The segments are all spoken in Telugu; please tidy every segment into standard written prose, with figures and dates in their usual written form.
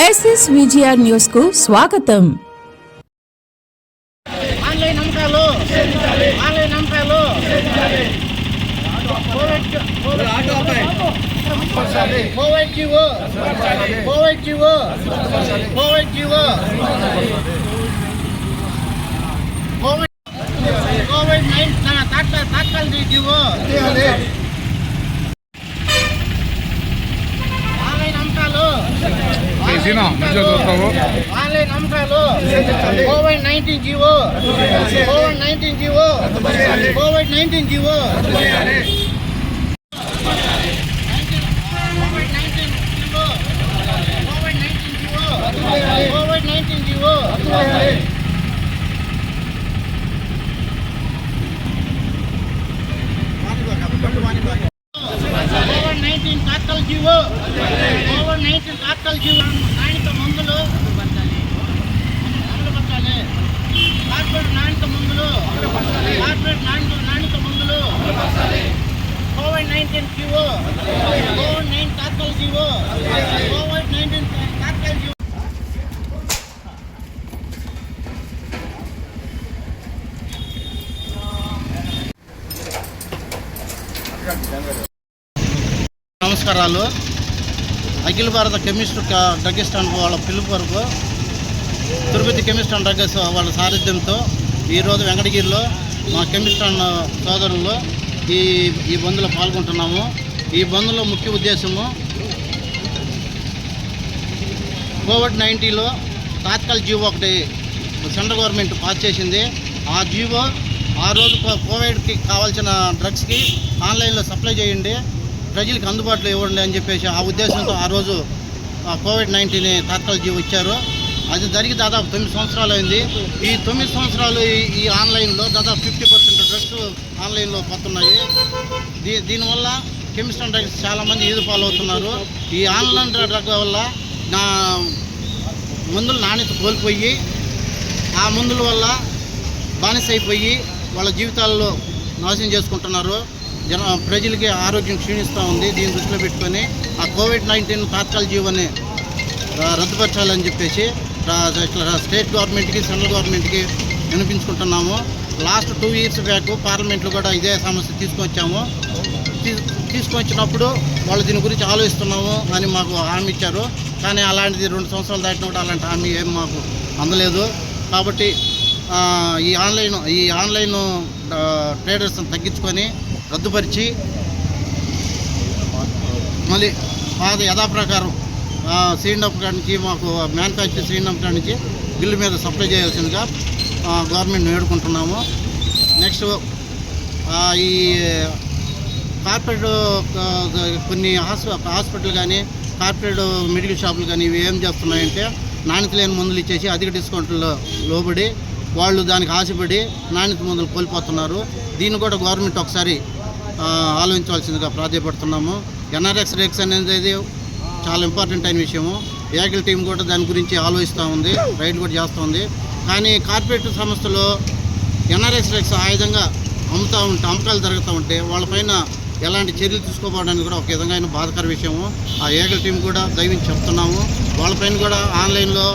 క్రైసిస్ విజిఆర్ న్యూస్ కు స్వాగతం. ఆన్లైన్ అమ్మకాలు కోవిడ్ జీవో కోవిడ్-19 తాత్కాలిక జీవో ఆన్లైన్ అమ్మకాలు కోవిడ్-19 జీవో తాత్కాలిక జీవో నాణ్యత మందులు అమలుపరచాలి. కార్పొరేట్ నాణ్యత మందులు కోవిడ్-19 జీవో కోవిడ్-19 తాత్కాలిక జీవో కోవిడ్-19 తాత్కాలిక జీవో. నమస్కారాలు. అఖిల భారత కెమిస్ట్ డ్రగ్గిస్ట్ అండ్ వాళ్ళ పిలుపు వరకు తిరుపతి కెమిస్ట్ అండ్ డ్రగ్స్ వాళ్ళ సారథ్యంతో ఈరోజు వెంకటగిరిలో మా కెమిస్ట్ అండ్ సోదరులు ఈ బంద్లో పాల్గొంటున్నాము. ఈ బంద్లో ముఖ్య ఉద్దేశము కోవిడ్-19లో తాత్కాలిక జీవో ఒకటి సెంట్రల్ గవర్నమెంట్ పాస్ చేసింది. ఆ జీవో ఆ రోజు కోవిడ్కి కావాల్సిన డ్రగ్స్కి ఆన్లైన్లో సప్లై చేయండి, ప్రజలకు అందుబాటులో ఇవ్వండి అని చెప్పేసి ఆ ఉద్దేశంతో ఆ రోజు కోవిడ్-19 తాత్కాలిక జీవో ఇచ్చారు. అది జరిగి దాదాపు 9 సంవత్సరాలు అయింది. ఈ 9 సంవత్సరాలు ఈ ఆన్లైన్లో దాదాపు 50% డ్రగ్స్ ఆన్లైన్లో పోతున్నాయి. దీనివల్ల కెమిస్ట్ అండ్ డ్రగ్స్ చాలామంది ఈదు పాలవుతున్నారు. ఈ ఆన్లైన్ డ్రగ్ వల్ల నా మందుల నాణ్యత కోల్పోయి ఆ మందుల వల్ల బానిస అయిపోయి వాళ్ళ జీవితాల్లో నాశనం చేసుకుంటున్నారు. ప్రజలకి ఆరోగ్యం క్షీణిస్తూ ఉంది. దీన్ని దృష్టిలో పెట్టుకొని ఆ కోవిడ్-19 తాత్కాలిక జీవోని రద్దుపరచాలని చెప్పేసి స్టేట్ గవర్నమెంట్కి సెంట్రల్ గవర్నమెంట్కి వినిపించుకుంటున్నాము. లాస్ట్ 2 ఇయర్స్ బ్యాక్ పార్లమెంట్లో కూడా ఇదే సమస్య తీసుకొచ్చినప్పుడు వాళ్ళు దీని గురించి ఆలోచిస్తున్నాము అని మాకు హామీ ఇచ్చారు. కానీ అలాంటిది 2 సంవత్సరాలు దాటినా కూడా అలాంటి హామీ ఏం మాకు అందలేదు. కాబట్టి ఈ ఆన్లైన్ ట్రేడర్స్ని తగ్గించుకొని రద్దుపరిచి మళ్ళీ పాత యథాప్రకారం సీఎండప్ కాడి నుంచి మాకు మ్యానుఫ్యాక్చర్ సీఎండప్ కాడి నుంచి బిల్లు మీద సప్లై చేయాల్సిందిగా గవర్నమెంట్ వేడుకుంటున్నాము. నెక్స్ట్ ఈ కార్పొరేట్ కొన్ని హాస్పిటల్ కానీ కార్పొరేట్ మెడికల్ షాపులు కానీ ఇవి ఏం చేస్తున్నాయంటే నాణ్యత లేని మందులు ఇచ్చేసి అధిక డిస్కౌంట్లో లోబడి వాళ్ళు దానికి ఆశపడి నాణ్యత మందులు కోల్పోతున్నారు. దీన్ని కూడా గవర్నమెంట్ ఒకసారి ఆలోచించవలసిందిగా ప్రాధాన్యపడుతున్నాము. ఎన్ఆర్ఎక్స్ రేక్స్ అనేది చాలా ఇంపార్టెంట్ అయిన విషయము. ఏకల్ టీం కూడా దాని గురించి ఆలోచిస్తూ ఉంది, రైడ్ కూడా చేస్తూ ఉంది. కానీ కార్పొరేట్ సంస్థలో ఎన్ఆర్ఎక్స్ రేక్స్ ఆ విధంగా అమ్మకాలు జరుగుతూ ఉంటే వాళ్ళపైన ఎలాంటి చర్యలు తీసుకోవడానికి కూడా ఒక విధంగా బాధాకర విషయము. ఆ ఏకల్ టీం కూడా దయవించి చెప్తున్నాము. వాళ్ళపైన కూడా ఆన్లైన్లో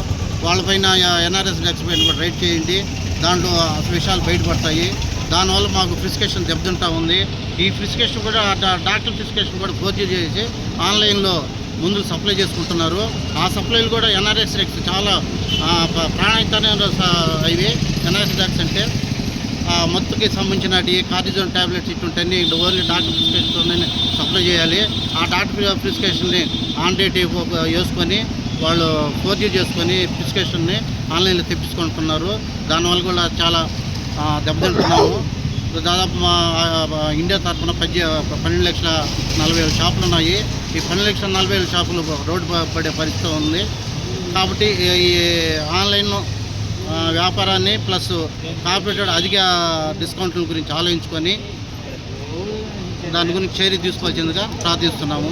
వాళ్ళపైన ఎన్ఆర్ఎస్ రేక్స్ పైన కూడా రైడ్ చేయండి. దాంట్లో విషయాలు బయటపడతాయి. దానివల్ల మాకు ప్రిస్క్రిప్షన్ దెబ్బతింటా ఉంది. ఈ ప్రిస్క్రిప్షన్ కూడా డాక్టర్ ప్రిస్క్రిప్షన్ కూడా ఫోర్జరీ చేసి ఆన్లైన్లో మందులు సప్లై చేసుకుంటున్నారు. ఆ సప్లైలు కూడా ఎన్ఆర్ఎస్ రేక్స్ చాలా ప్రాణాయితమైన ఇవి. ఎన్ఆర్ఎస్ రేక్స్ అంటే మత్తుకి సంబంధించిన cortisone tablets ఇటుంటన్నీ only doctor ప్రిస్క్రిప్షన్తోనే supply చేయాలి. ఆ డాక్టర్ ప్రిస్క్రిప్షన్ని ఆన్ డేట్ వేసుకొని వాళ్ళు ఫోర్జరీ చేసుకొని ప్రిస్క్రిప్షన్ని ఆన్లైన్లో తెప్పించుకుంటున్నారు. దానివల్ల కూడా చాలా దెబ్బతింటున్నాము. దాదాపు మా ఇండియా తరఫున 12,40,000 షాపులు ఉన్నాయి. ఈ 12,40,000 షాపులు రోడ్డు పడే పరిస్థితి ఉంది. కాబట్టి ఈ ఆన్లైన్ వ్యాపారాన్ని ప్లస్ కార్పొరేట్ అధిక డిస్కౌంట్ల గురించి ఆలోచించుకొని దాని గురించి చర్య తీసుకోవాల్సిందిగా ప్రార్థిస్తున్నాము.